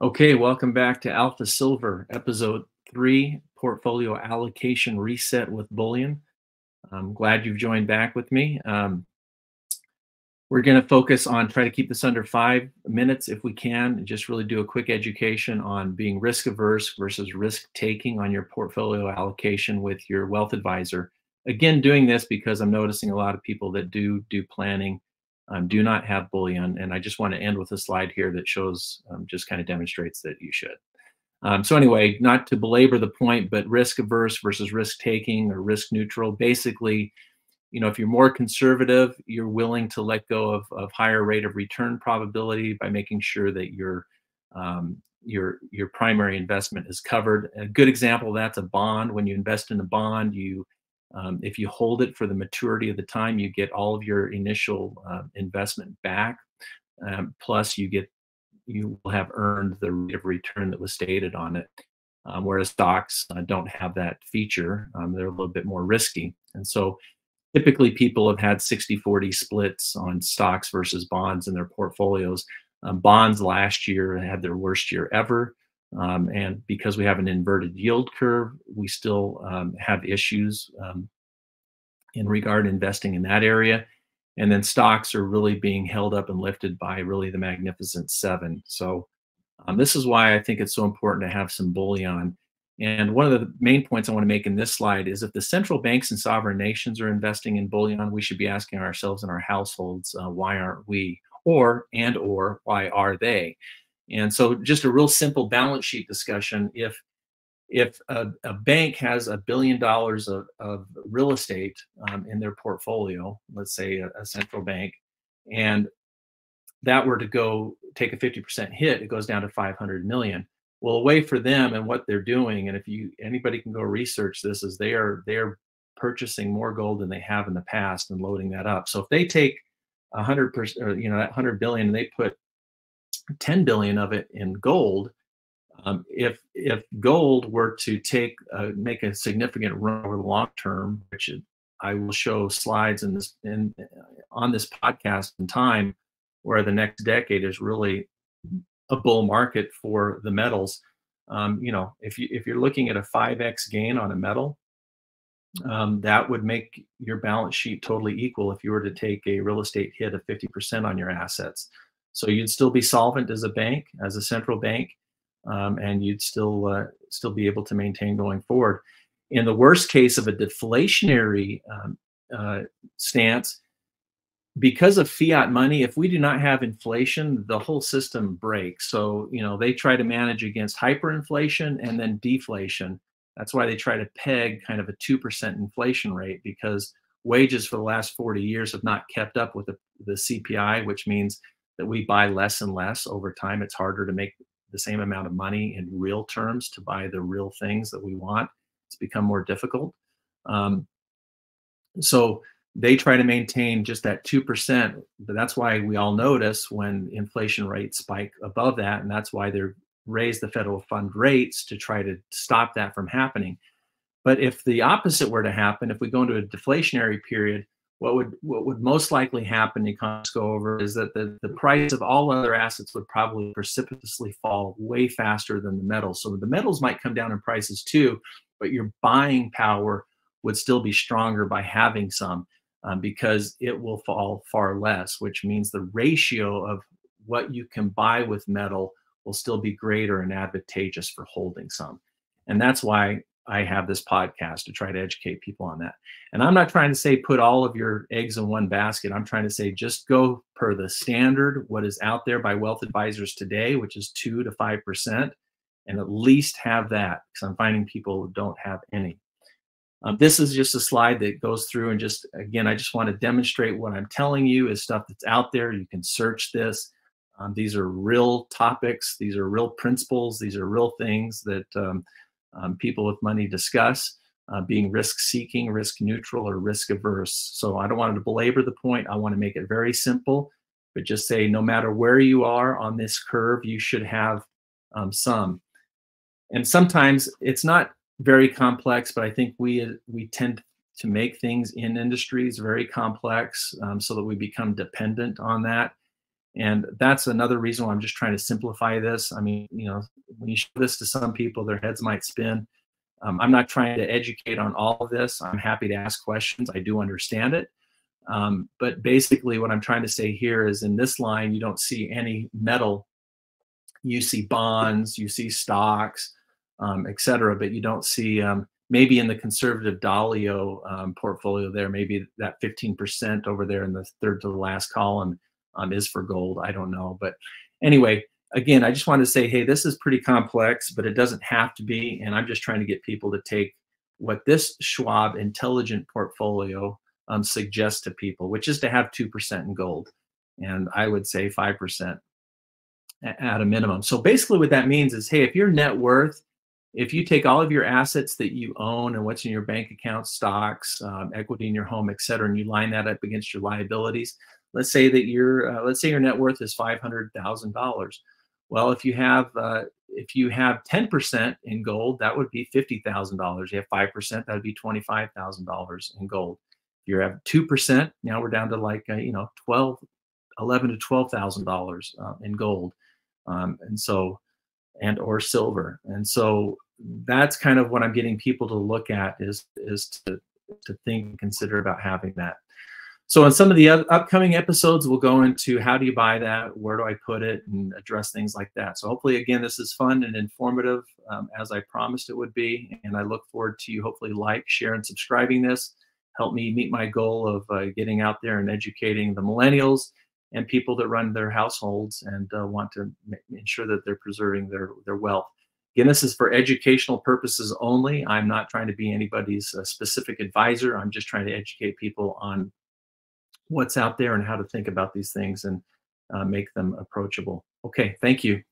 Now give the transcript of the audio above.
Okay, welcome back to AlphaSilver, episode 3, portfolio allocation reset with Bullion. I'm glad you've joined back with me. We're going to focus on try to keep this under 5 minutes if we can, and just really do a quick education on being risk averse versus risk taking on your portfolio allocation with your wealth advisor. Again, doing this because I'm noticing a lot of people that do planning do not have Bullion, and I just want to end with a slide here that shows just kind of demonstrates that you should. So anyway, not to belabor the point, but risk averse versus risk taking or risk neutral. Basically, if you're more conservative, you're willing to let go of higher rate of return probability by making sure that your primary investment is covered. A good example of that's a bond. When you invest in a bond, if you hold it for the maturity of the time, you get all of your initial investment back. Plus, you will have earned the rate of return that was stated on it. Whereas stocks don't have that feature. They're a little bit more risky. And so typically people have had 60-40 splits on stocks versus bonds in their portfolios. Bonds last year had their worst year ever. And because we have an inverted yield curve, we still have issues in regard to investing in that area. And then stocks are really being held up and lifted by really the Magnificent Seven. So this is why I think it's so important to have some bullion. And one of the main points I want to make in this slide is if the central banks and sovereign nations are investing in bullion, we should be asking ourselves in our households, why aren't we? Or why are they? And so just a real simple balance sheet discussion. If a bank has $1 billion of real estate in their portfolio, let's say a central bank, and that were to go take a 50% hit, it goes down to 500 million. Well, a way for them and what they're doing, and if anybody can go research this, is they are purchasing more gold than they have in the past and loading that up. So if they take 100%, or that 100 billion, and they put 10 billion of it in gold, if gold were to make a significant run over the long term, which I will show slides on this podcast in time, where the next decade is really a bull market for the metals. If you're looking at a 5x gain on a metal, that would make your balance sheet totally equal if you were to take a real estate hit of 50% on your assets. So you'd still be solvent as a bank, as a central bank, and you'd still be able to maintain going forward. In the worst case of a deflationary stance, because of fiat money, if we do not have inflation, the whole system breaks. So, they try to manage against hyperinflation and then deflation. That's why they try to peg kind of a 2% inflation rate, because wages for the last 40 years have not kept up with the CPI, which means that we buy less and less over time. It's harder to make the same amount of money in real terms to buy the real things that we want. It's become more difficult. So they try to maintain just that 2%, but that's why we all notice when inflation rates spike above that, and that's why they raise the federal fund rates to try to stop that from happening. But if the opposite were to happen, if we go into a deflationary period, what would most likely happen, economists go over, is that the price of all other assets would probably precipitously fall way faster than the metals. So the metals might come down in prices too, but your buying power would still be stronger by having some. Because it will fall far less, which means the ratio of what you can buy with metal will still be greater and advantageous for holding some. And that's why I have this podcast, to try to educate people on that. And I'm not trying to say put all of your eggs in one basket. I'm trying to say just go per the standard, what is out there by wealth advisors today, which is 2 to 5%, and at least have that, because I'm finding people who don't have any. This is just a slide that goes through and just, again, I just want to demonstrate what I'm telling you is stuff that's out there. You can search this. These are real topics. These are real principles. These are real things that people with money discuss, being risk-seeking, risk-neutral, or risk-averse. So I don't want to belabor the point. I want to make it very simple, but just say no matter where you are on this curve, you should have some. And sometimes it's not very complex, but I think we tend to make things in industries very complex, so that we become dependent on that. And that's another reason why I'm just trying to simplify this. I mean, when you show this to some people, their heads might spin. I'm not trying to educate on all of this. I'm happy to ask questions. I do understand it. But basically, what I'm trying to say here is in this line, you don't see any metal. You see bonds, you see stocks, et cetera, but you don't see maybe in the conservative Dalio portfolio there, maybe that 15% over there in the third to the last column is for gold. I don't know. But anyway, again, I just want to say, hey, this is pretty complex, but it doesn't have to be. And I'm just trying to get people to take what this Schwab intelligent portfolio suggests to people, which is to have 2% in gold. And I would say 5% at a minimum. So basically what that means is, hey, if your net worth, if you take all of your assets that you own and what's in your bank account, stocks, equity in your home, et cetera, and you line that up against your liabilities, let's say that let's say your net worth is $500,000. Well, if you have 10% in gold, that would be $50,000. You have 5%, that would be $25,000 in gold. If you have 2%, now we're down to like 11 to $12,000 in gold, and or silver. And so that's kind of what I'm getting people to look at is to think and consider about having that. So in some of the upcoming episodes, we'll go into how do you buy that, where do I put it, and address things like that. So hopefully, again, this is fun and informative, as I promised it would be. And I look forward to you hopefully share, and subscribing this. Help me meet my goal of getting out there and educating the millennials and people that run their households and want to ensure that they're preserving their wealth. Again, this is for educational purposes only. I'm not trying to be anybody's specific advisor. I'm just trying to educate people on what's out there and how to think about these things and make them approachable. Okay, thank you.